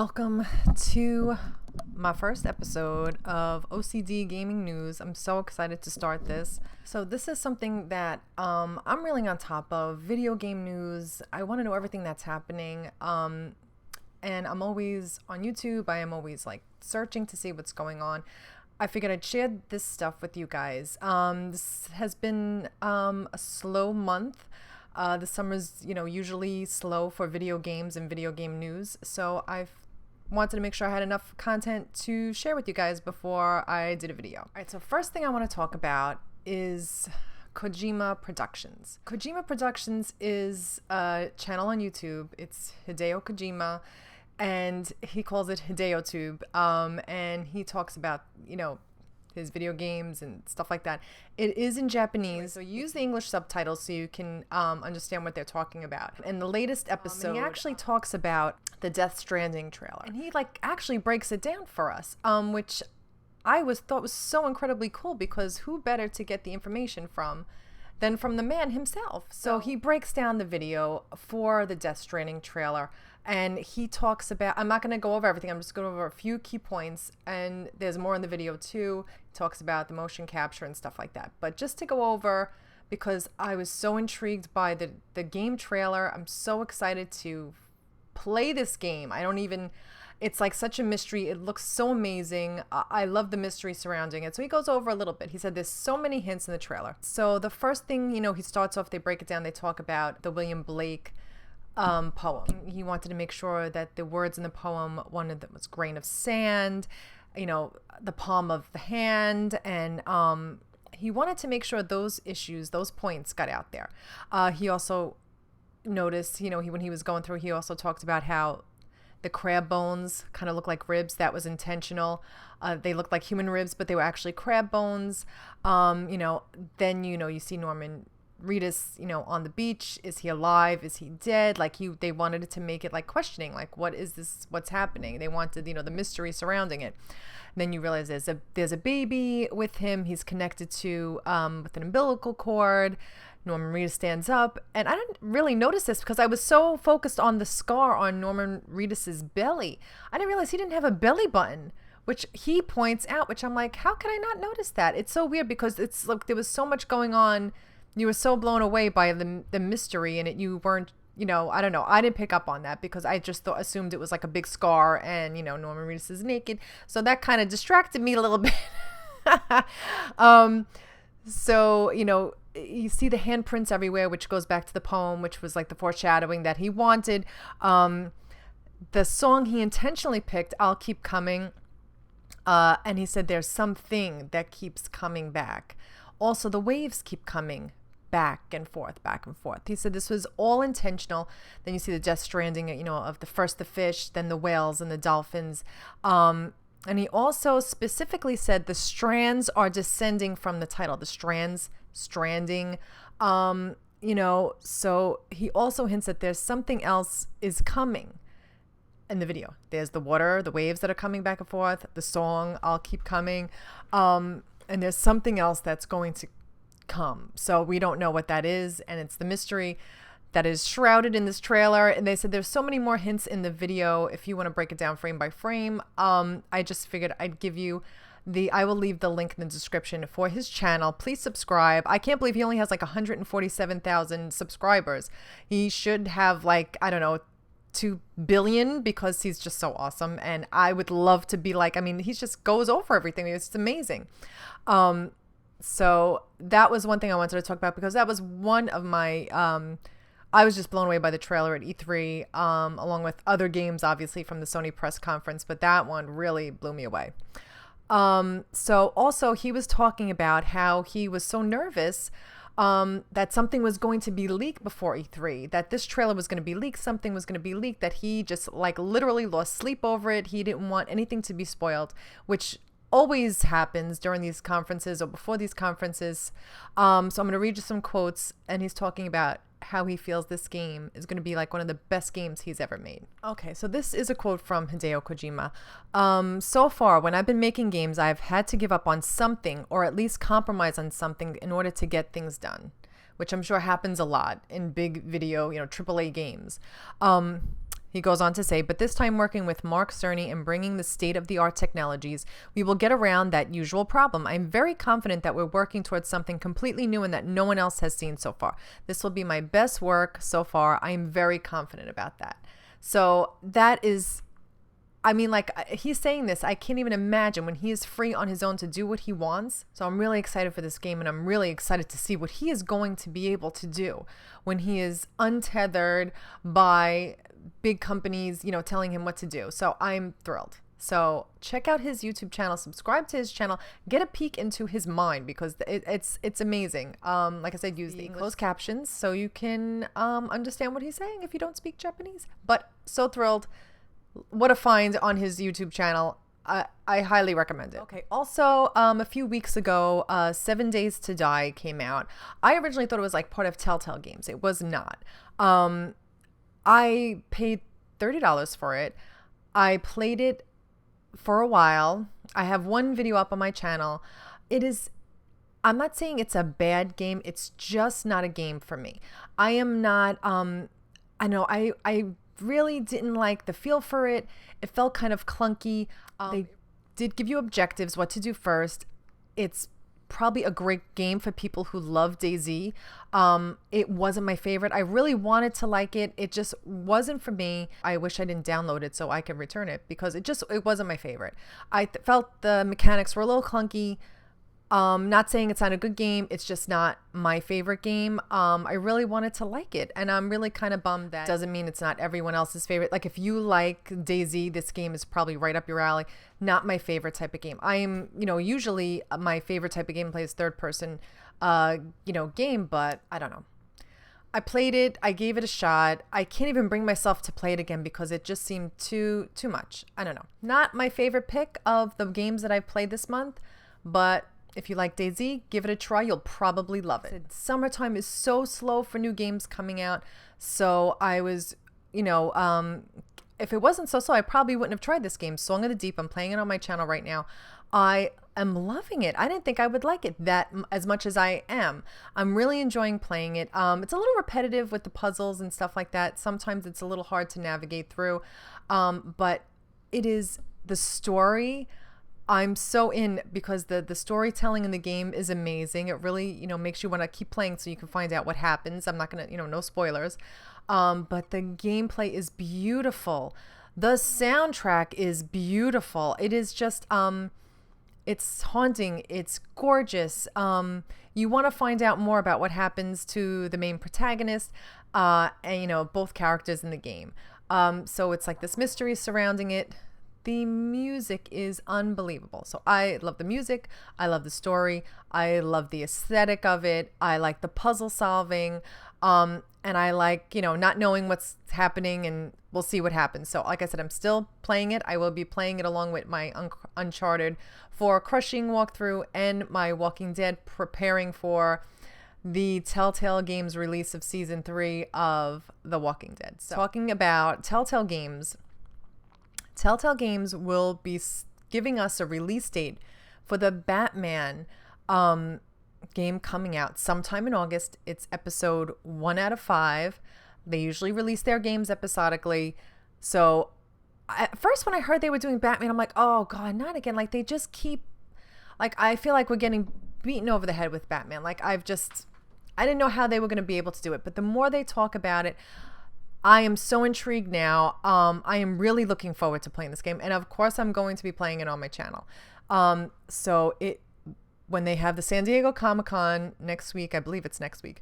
Welcome to my first episode of O.C.D gaming news. I'm so excited to start this. So this is something that I'm really on top of, video game news. I want to know everything that's happening. And I'm always on YouTube. I am always like searching to see what's going on. I figured I'd share this stuff with you guys. This has been a slow month. The summer's, usually slow for video games and video game news. So I've wanted to make sure I had enough content to share with you guys before I did a video. All right, so first thing I want to talk about is Kojima Productions. Kojima Productions is a channel on YouTube. It's Hideo Kojima, and he calls it HideoTube. And he talks about, his video games and stuff like that. It is in Japanese, so use the English subtitles so you can understand what they're talking about. In the latest episode, he actually talks about the Death Stranding trailer, and he actually breaks it down for us, which I thought was so incredibly cool, because who better to get the information from than from the man himself? So he breaks down the video for the Death Stranding trailer, and he talks about, I'm not going to go over everything, I'm just going over a few key points, and there's more in the video too. He talks about the motion capture and stuff like that. But just to go over, because I was so intrigued by the game trailer, I'm so excited to play this game. It's like such a mystery. It looks so amazing. I love the mystery surrounding it. So he goes over a little bit. He said there's so many hints in the trailer. So the first thing, he starts off, they break it down, they talk about the William Blake poem. He wanted to make sure that the words in the poem, one of them was grain of sand, the palm of the hand, and he wanted to make sure those issues, those points got out there. He also noticed, when he was going through, he also talked about how the crab bones kind of look like ribs. That was intentional. They looked like human ribs, but they were actually crab bones. Then, you see Norman Reedus, on the beach. Is he alive? Is he dead? They wanted to make it like questioning, like, what is this? What's happening? They wanted, the mystery surrounding it. And then you realize there's a baby with him. He's connected to with an umbilical cord. Norman Reedus stands up, and I didn't really notice this because I was so focused on the scar on Norman Reedus's belly. I didn't realize he didn't have a belly button, which he points out, which I'm like, how could I not notice that? It's so weird because it's like there was so much going on. You were so blown away by the mystery, and you weren't, I don't know. I didn't pick up on that because I just assumed it was like a big scar, and, Norman Reedus is naked. So that kind of distracted me a little bit. So, you see the handprints everywhere, which goes back to the poem, which was like the foreshadowing that he wanted. The song he intentionally picked, I'll Keep Coming. And he said there's something that keeps coming back. Also, the waves keep coming back and forth, back and forth. He said this was all intentional. Then you see the Death Stranding, of the fish, then the whales and the dolphins. And he also specifically said the strands are descending from the title, the strands, stranding. So he also hints that there's something else is coming in the video. There's the water, the waves that are coming back and forth, the song, I'll Keep Coming. And there's something else that's going to come. So we don't know what that is. And it's the mystery that is shrouded in this trailer. And they said there's so many more hints in the video if you want to break it down frame by frame. I just figured I'd give you I will leave the link in the description for his channel. Please subscribe. I can't believe he only has like 147,000 subscribers. He should have 2 billion, because he's just so awesome. And I would love to be he just goes over everything. It's amazing. So that was one thing I wanted to talk about, because that was one of my, I was just blown away by the trailer at E3, along with other games, obviously, from the Sony press conference, but that one really blew me away. So also he was talking about how he was so nervous, that something was going to be leaked before E3, that this trailer was going to be leaked, something was going to be leaked, that he just literally lost sleep over it. He didn't want anything to be spoiled, which always happens during these conferences or before these conferences. So I'm going to read you some quotes, and he's talking about how he feels this game is going to be like one of the best games he's ever made. Okay, so this is a quote from Hideo Kojima. So far, when I've been making games, I've had to give up on something, or at least compromise on something, in order to get things done, which I'm sure happens a lot in big video, AAA games. He goes on to say, but this time working with Mark Cerny and bringing the state-of-the-art technologies, we will get around that usual problem. I'm very confident that we're working towards something completely new and that no one else has seen so far. This will be my best work so far. I am very confident about that. So that is, I mean, like, he's saying this, I can't even imagine when he is free on his own to do what he wants. So I'm really excited for this game, and I'm really excited to see what he is going to be able to do when he is untethered by big companies, you know, telling him what to do. So I'm thrilled. So check out his YouTube channel, subscribe to his channel, get a peek into his mind, because it's amazing. Like I said, use the closed captions so you can understand what he's saying if you don't speak Japanese. But so thrilled. What a find on his YouTube channel. I highly recommend it. Okay. Also, a few weeks ago, 7 Days to Die came out. I originally thought it was like part of Telltale Games. It was not. I paid $30 for it. I played it for a while. I have one video up on my channel. I'm not saying it's a bad game. It's just not a game for me. I am not, I know I really didn't like the feel for it. It felt kind of clunky. They did give you objectives, what to do first. It's probably a great game for people who love DayZ. It wasn't my favorite. I really wanted to like it. It just wasn't for me. I wish I didn't download it so I could return it, because it wasn't my favorite. I felt the mechanics were a little clunky. Not saying it's not a good game. It's just not my favorite game. I really wanted to like it, and I'm really kind of bummed that doesn't mean it's not everyone else's favorite. Like, if you like DayZ, this game is probably right up your alley. Not my favorite type of game. I'm, usually my favorite type of gameplay is third person, game, but I don't know. I played it. I gave it a shot. I can't even bring myself to play it again because it just seemed too much. I don't know. Not my favorite pick of the games that I've played this month, but if you like DayZ, give it a try. You'll probably love it. Summertime is so slow for new games coming out. So I was, if it wasn't so slow, I probably wouldn't have tried this game. Song of the Deep. I'm playing it on my channel right now. I am loving it. I didn't think I would like it as much as I am. I'm really enjoying playing it. It's a little repetitive with the puzzles and stuff like that. Sometimes it's a little hard to navigate through. But it is the story. I'm so in, because the storytelling in the game is amazing. It really, makes you want to keep playing so you can find out what happens. I'm not going to, no spoilers. But the gameplay is beautiful. The soundtrack is beautiful. It is just, it's haunting. It's gorgeous. You want to find out more about what happens to the main protagonist, and, both characters in the game. So it's like this mystery surrounding it. The music is unbelievable. So I love the music. I love the story. I love the aesthetic of it. I like the puzzle solving. And I like, not knowing what's happening, and we'll see what happens. So like I said, I'm still playing it. I will be playing it along with my Uncharted 4 Crushing walkthrough and my Walking Dead, preparing for the Telltale Games release of season 3 of The Walking Dead. So talking about Telltale Games will be giving us a release date for the Batman game coming out sometime in August. It's episode 1 out of 5. They usually release their games episodically. So at first, when I heard they were doing Batman, I'm like, oh God, not again. Like, they just keep, like, I feel like we're getting beaten over the head with Batman. Like, I didn't know how they were going to be able to do it. But the more they talk about it, I am so intrigued now. I am really looking forward to playing this game. And of course, I'm going to be playing it on my channel. When they have the San Diego Comic-Con next week, I believe it's next week,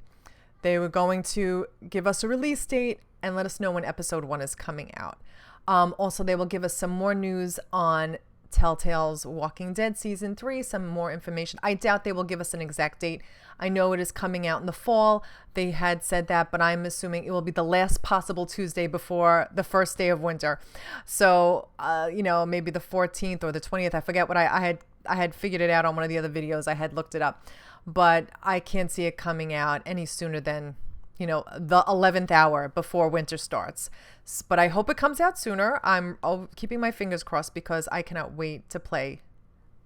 they were going to give us a release date and let us know when episode 1 is coming out. Also, they will give us some more news on Telltale's Walking Dead season 3, some more information. I doubt they will give us an exact date. I know it is coming out in the fall. They had said that, but I'm assuming it will be the last possible Tuesday before the first day of winter. So, maybe the 14th or the 20th. I forget what I had figured it out on one of the other videos. I had looked it up, but I can't see it coming out any sooner than, the 11th hour before winter starts. But I hope it comes out sooner. I'm keeping my fingers crossed, because I cannot wait to play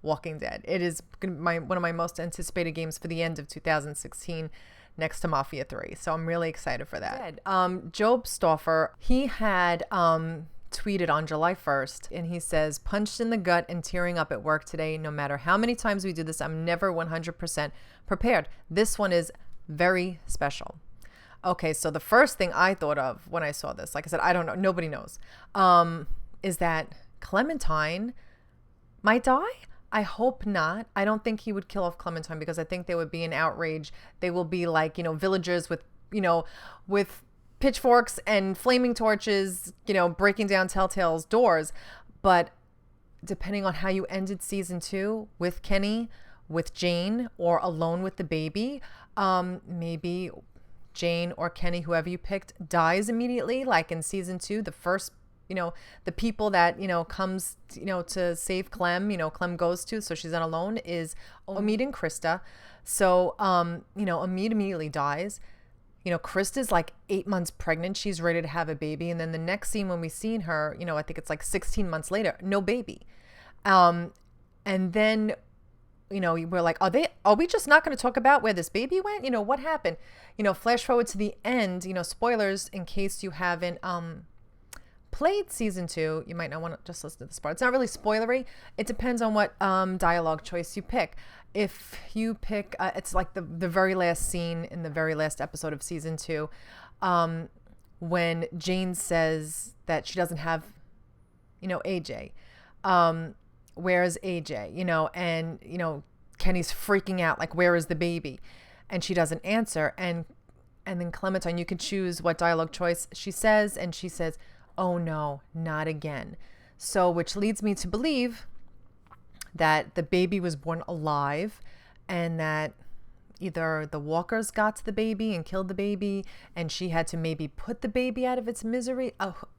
Walking Dead. It is one of my most anticipated games for the end of 2016. next to Mafia 3. So I'm really excited for that. Job Stauffer, he had tweeted on July 1st, and he says, punched in the gut and tearing up at work today. No matter how many times we do this, I'm never 100% prepared. This one is very special. Okay, so the first thing I thought of when I saw this, like I said, I don't know, nobody knows, is that Clementine might die? I hope not. I don't think he would kill off Clementine, because I think there would be an outrage. They will be like, villagers with, with pitchforks and flaming torches, breaking down Telltale's doors. But depending on how you ended season 2 with Kenny, with Jane, or alone with the baby, maybe Jane or Kenny, whoever you picked, dies immediately. Like in season 2, the first, the people that, comes, to save Clem, Clem goes to, so she's not alone, is Omid and Krista. So, Omid immediately dies. Krista's like 8 months pregnant. She's ready to have a baby. And then the next scene when we seen her, I think it's like 16 months later, no baby. And then, we're like, are we just not going to talk about where this baby went? What happened? Flash forward to the end, spoilers in case you haven't, played season 2, you might not want to just listen to this part. It's not really spoilery. It depends on what dialogue choice you pick. If you pick, it's like the very last scene in the very last episode of season 2, when Jane says that she doesn't have, AJ. Where is AJ? And Kenny's freaking out, like, where is the baby? And she doesn't answer. And then Clementine, you can choose what dialogue choice she says, and she says, oh no, not again. So, which leads me to believe that the baby was born alive, and that either the walkers got to the baby and killed the baby, and she had to maybe put the baby out of its misery.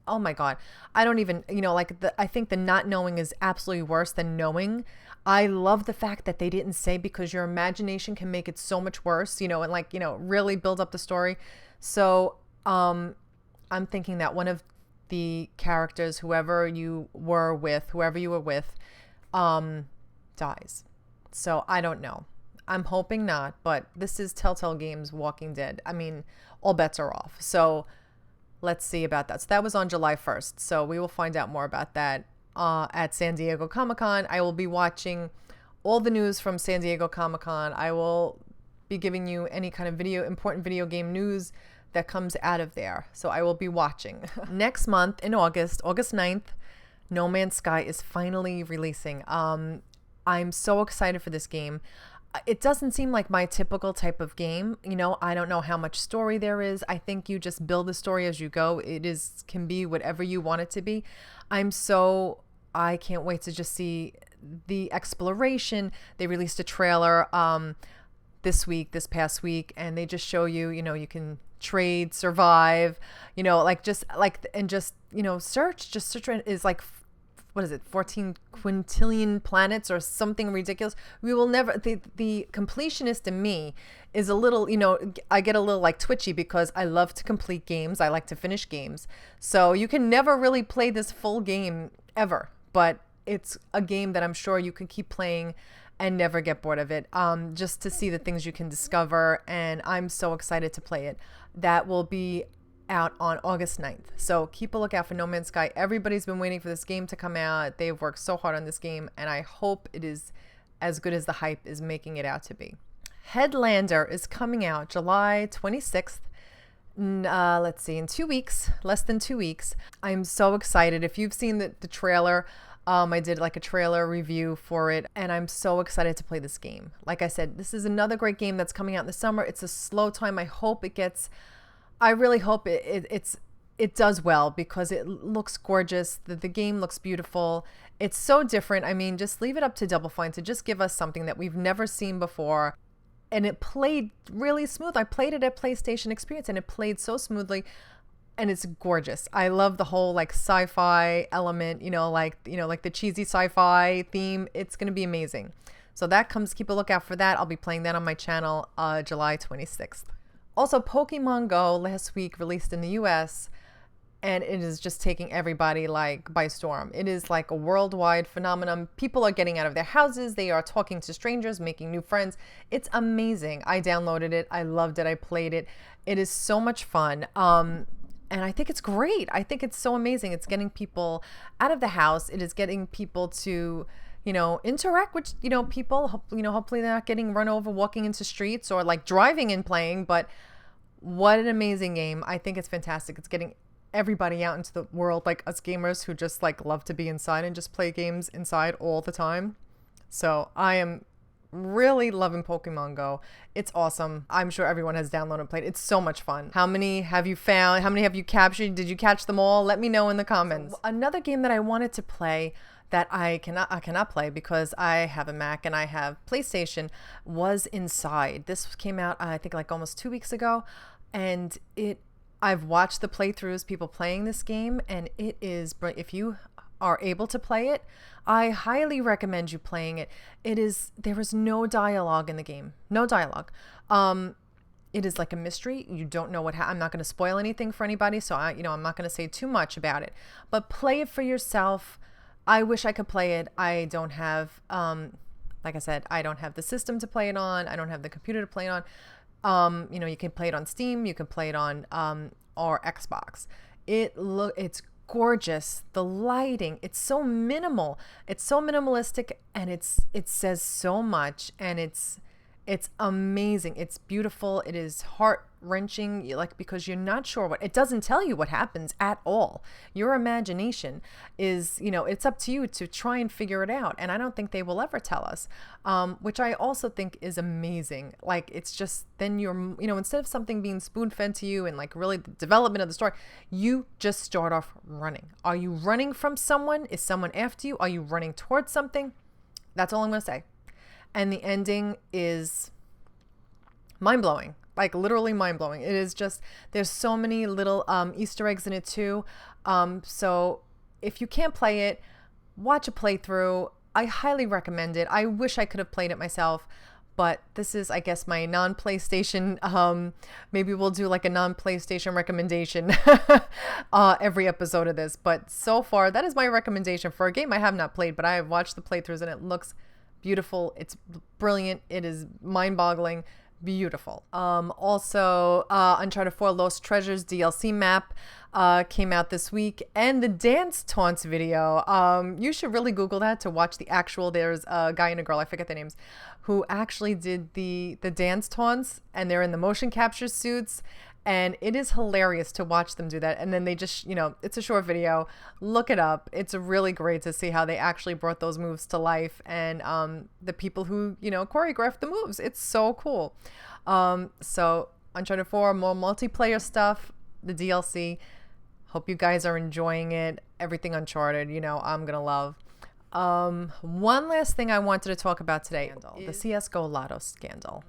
Oh my God. I don't even, I think the not knowing is absolutely worse than knowing. I love the fact that they didn't say, because your imagination can make it so much worse, and really build up the story. So, I'm thinking that one of the characters, whoever you were with, dies. So I don't know. I'm hoping not, but this is Telltale Games Walking Dead. I mean, all bets are off. So let's see about that. So that was on July 1st. So we will find out more about that at San Diego Comic-Con. I will be watching all the news from San Diego Comic-Con. I will be giving you any kind of important video game news that comes out of there. So I will be watching. Next month in August 9th, No Man's Sky is finally releasing. I'm so excited for this game. It doesn't seem like my typical type of game. I don't know how much story there is. I think you just build the story as you go. Can be whatever you want it to be. I can't wait to just see the exploration. They released a trailer this past week, and they just show you, you can trade, survive, search. Just search is like, what is it, 14 quintillion planets or something ridiculous. We will never, the completionist in me is a little, I get a little like twitchy, because I love to complete games. I like to finish games. So you can never really play this full game ever, but it's a game that I'm sure you can keep playing and never get bored of it, just to see the things you can discover. And I'm so excited to play it. That will be out on August 9th. So keep a lookout for No Man's Sky. Everybody's been waiting for this game to come out. They've worked so hard on this game, and I hope it is as good as the hype is making it out to be. Headlander is coming out July 26th. Let's see, in 2 weeks, less than 2 weeks. I'm so excited. If you've seen the trailer, I did like a trailer review for it, and I'm so excited to play this game. Like I said, this is another great game that's coming out in the summer. It's a slow time. I really hope it does well, because it looks gorgeous. The game looks beautiful. It's so different. I mean, just leave it up to Double Fine to just give us something that we've never seen before. And it played really smooth. I played it at PlayStation Experience, and it played so smoothly. And it's gorgeous. I love the whole like sci-fi element, like the cheesy sci-fi theme. It's going to be amazing. So keep a lookout for that. I'll be playing that on my channel, July 26th. Also, Pokemon Go last week released in the US. and it is just taking everybody like by storm. It is like a worldwide phenomenon. People are getting out of their houses. They are talking to strangers, making new friends. It's amazing. I downloaded it. I loved it. I played it. It is so much fun. And I think it's great. I think it's so amazing. It's getting people out of the house. It is getting people to, interact with, people, hopefully they're not getting run over walking into streets or like driving and playing, but what an amazing game. I think it's fantastic. It's getting everybody out into the world, like us gamers who just like love to be inside and just play games inside all the time. So I am really loving Pokemon Go. It's awesome. I'm sure everyone has downloaded and played. It's so much fun. How many have you found? How many have you captured? Did you catch them all? Let me know in the comments. So, another game that I wanted to play that I cannot play because I have a Mac and I have PlayStation was Inside. This came out I think like almost 2 weeks ago, and I've watched the playthroughs, people playing this game, and it is, if you are able to play it, I highly recommend you playing it. There is no dialogue in the game. No dialogue. It is like a mystery. You don't know I'm not going to spoil anything for anybody, so I'm not going to say too much about it. But play it for yourself. I wish I could play it. I don't have, like I said, I don't have the system to play it on. I don't have the computer to play it on. You can play it on Steam. You can play it on or Xbox. It's gorgeous. The lighting, it's so minimal. It's so minimalistic, and it says so much, and it's amazing. It's beautiful. It is heart-wrenching, like, because you're not sure it doesn't tell you what happens at all. Your imagination is, it's up to you to try and figure it out. And I don't think they will ever tell us, which I also think is amazing. Like, it's just, then you're, instead of something being spoon-fed to you and like really the development of the story, you just start off running. Are you running from someone? Is someone after you? Are you running towards something? That's all I'm going to say. And the ending is mind-blowing, like literally mind-blowing. It is just, there's so many little Easter eggs in it too. So if you can't play it, watch a playthrough. I highly recommend it. I wish I could have played it myself, but this is, I guess, my non-PlayStation. Maybe we'll do like a non-PlayStation recommendation every episode of this. But so far, that is my recommendation for a game I have not played, but I have watched the playthroughs and it looks beautiful. It's brilliant. It is mind-boggling. Beautiful. Also, Uncharted 4 Lost Treasures DLC map came out this week, and the dance taunts video. You should really Google that to watch the actual. There's a guy and a girl, I forget their names, who actually did the dance taunts, and they're in the motion capture suits. And it is hilarious to watch them do that. And then they just, it's a short video. Look it up. It's really great to see how they actually brought those moves to life. And the people who, choreographed the moves. It's so cool. So Uncharted 4, more multiplayer stuff, the DLC. Hope you guys are enjoying it. Everything Uncharted, I'm going to love. One last thing I wanted to talk about today. The CSGO Lotto scandal.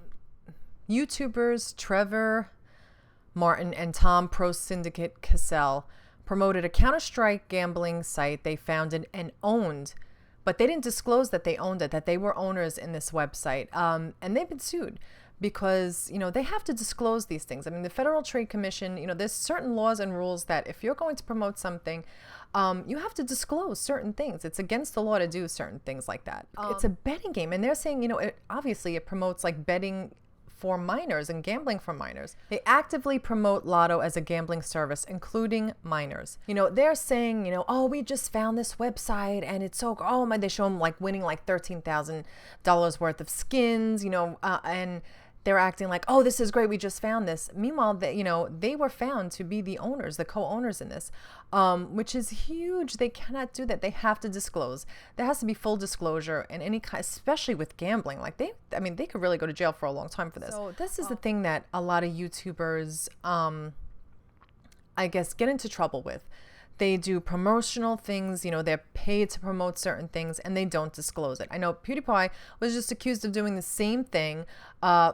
YouTubers Trevor Martin and Tom Pro Syndicate Cassell promoted a Counter-Strike gambling site they founded and owned, but they didn't disclose that they owned it, that they were owners in this website. And they've been sued because, they have to disclose these things. I mean, the Federal Trade Commission, there's certain laws and rules that if you're going to promote something, you have to disclose certain things. It's against the law to do certain things like that. It's a betting game. And they're saying, it promotes like betting for minors and gambling for minors. They actively promote Lotto as a gambling service, including minors. They're saying, oh, we just found this website and it's so, oh my, they show them like winning like $13,000 worth of skins, and they're acting like, oh, this is great, we just found this. Meanwhile, they were found to be the owners, the co-owners in this, which is huge. They cannot do that. They have to disclose. There has to be full disclosure in any kind, especially with gambling. Like they could really go to jail for a long time for this. So this is the thing that a lot of YouTubers, I guess, get into trouble with. They do promotional things, they're paid to promote certain things and they don't disclose it. I know PewDiePie was just accused of doing the same thing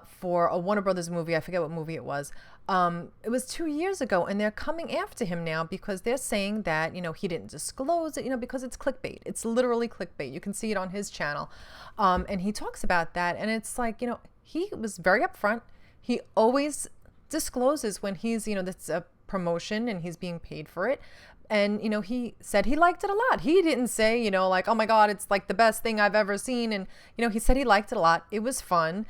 for a Warner Brothers movie. I forget what movie it was. It was 2 years ago, and they're coming after him now because they're saying that, he didn't disclose it, because it's clickbait. It's literally clickbait. You can see it on his channel. And he talks about that, and it's like, he was very upfront. He always discloses when he's, that's promotion and he's being paid for it. And, he said he liked it a lot. He didn't say, like, oh my God, it's like the best thing I've ever seen. And, he said he liked it a lot. It was fun.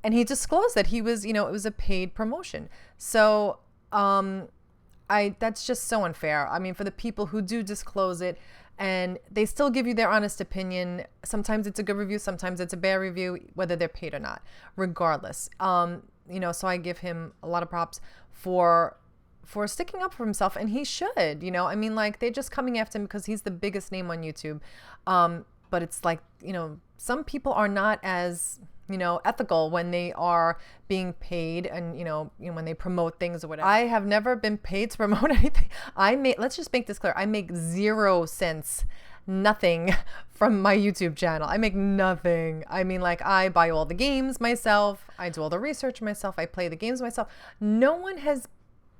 And he disclosed that he was, it was a paid promotion. So, that's just so unfair. I mean, for the people who do disclose it and they still give you their honest opinion, sometimes it's a good review, sometimes it's a bad review, whether they're paid or not, regardless. So I give him a lot of props for sticking up for himself, and he should, I mean, like, they're just coming after him because he's the biggest name on YouTube. But it's like, some people are not as, ethical when they are being paid and, when they promote things or whatever. I have never been paid to promote anything. Let's just make this clear. I make 0 cents, nothing from my YouTube channel. I make nothing. I mean, like, I buy all the games myself. I do all the research myself. I play the games myself. No one has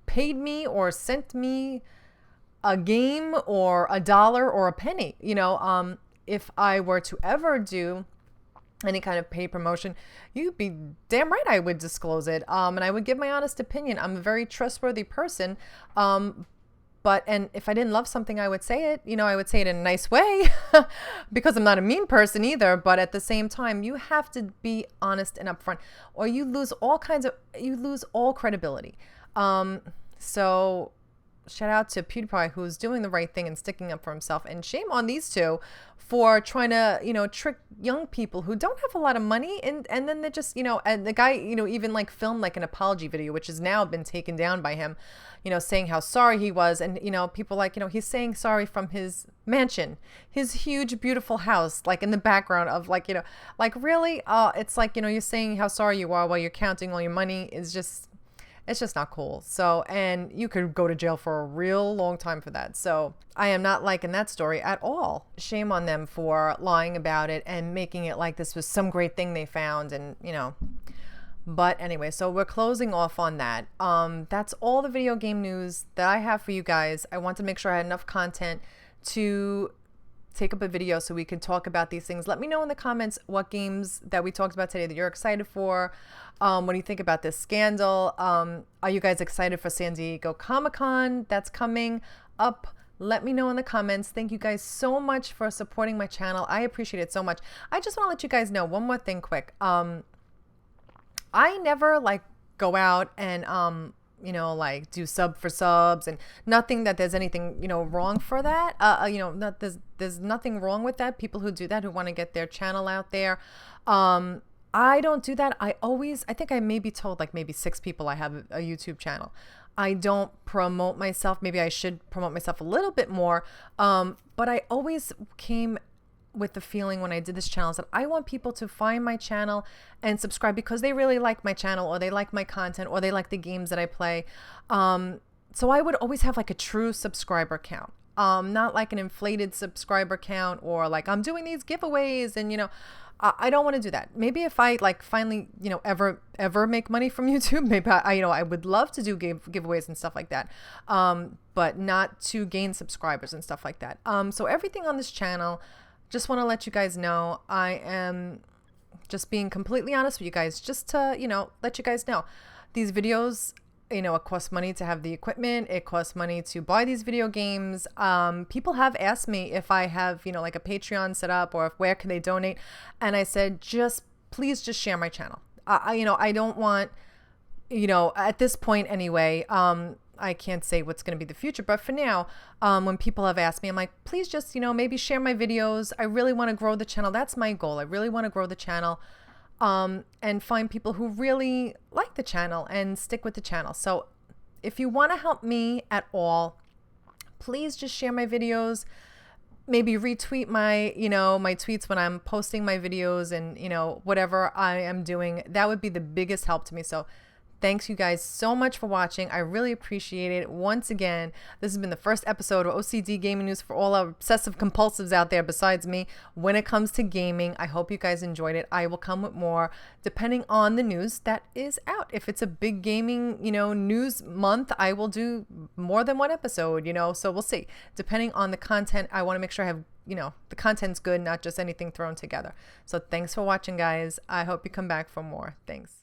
paid me or sent me a game or $1 or a penny. If I were to ever do any kind of paid promotion, you'd be damn right I would disclose it. And I would give my honest opinion. I'm a very trustworthy person. And if I didn't love something, I would say it. I would say it in a nice way because I'm not a mean person either. But at the same time, you have to be honest and upfront, or you lose all credibility. So shout out to PewDiePie, who's doing the right thing and sticking up for himself. And shame on these two for trying to, trick young people who don't have a lot of money. And then they just, and the guy, even like filmed like an apology video, which has now been taken down by him, saying how sorry he was. And, people like, he's saying sorry from his mansion, his huge, beautiful house, like in the background of like, like really, it's like, you're saying how sorry you are while you're counting all your money is just, it's just not cool. So, and you could go to jail for a real long time for that. So I am not liking that story at all. Shame on them for lying about it and making it like this was some great thing they found. And, but anyway, so we're closing off on that. That's all the video game news that I have for you guys. I want to make sure I had enough content to take up a video so we can talk about these things. Let me know in the comments what games that we talked about today that you're excited for. What do you think about this scandal? Are you guys excited for San Diego Comic-Con that's coming up? Let me know in the comments. Thank you guys so much for supporting my channel. I appreciate it so much. I just want to let you guys know one more thing quick. I never like go out and like do sub for subs, and nothing that there's anything, wrong for that. There's nothing wrong with that. People who do that, who want to get their channel out there. I don't do that. I think I may be told like maybe 6 people I have a YouTube channel. I don't promote myself. Maybe I should promote myself a little bit more. But I always came with the feeling when I did this channel is that I want people to find my channel and subscribe because they really like my channel, or they like my content, or they like the games that I play. So I would always have like a true subscriber count, not like an inflated subscriber count, or like I'm doing these giveaways and, I don't want to do that. Maybe if I like finally, ever make money from YouTube, maybe I would love to do giveaways and stuff like that. But not to gain subscribers and stuff like that. So everything on this channel, just want to let you guys know, I am just being completely honest with you guys, just to, let you guys know these videos, it costs money to have the equipment. It costs money to buy these video games. People have asked me if I have, like a Patreon set up, or where can they donate. And I said, please just share my channel. I don't want, at this point anyway, I can't say what's going to be the future, but for now, when people have asked me, I'm like, please just, maybe share my videos. I really want to grow the channel. That's my goal. I really want to grow the channel. And find people who really like the channel and stick with the channel. So if you want to help me at all, please just share my videos, maybe retweet my, my tweets when I'm posting my videos, and, whatever I am doing, that would be the biggest help to me. So thanks you guys so much for watching. I really appreciate it. Once again, this has been the first episode of O.C.D Gaming News for all our obsessive compulsives out there besides me when it comes to gaming. I hope you guys enjoyed it. I will come with more depending on the news that is out. If it's a big gaming, news month, I will do more than one episode, so we'll see. Depending on the content, I want to make sure I have, the content's good, not just anything thrown together. So thanks for watching, guys. I hope you come back for more. Thanks.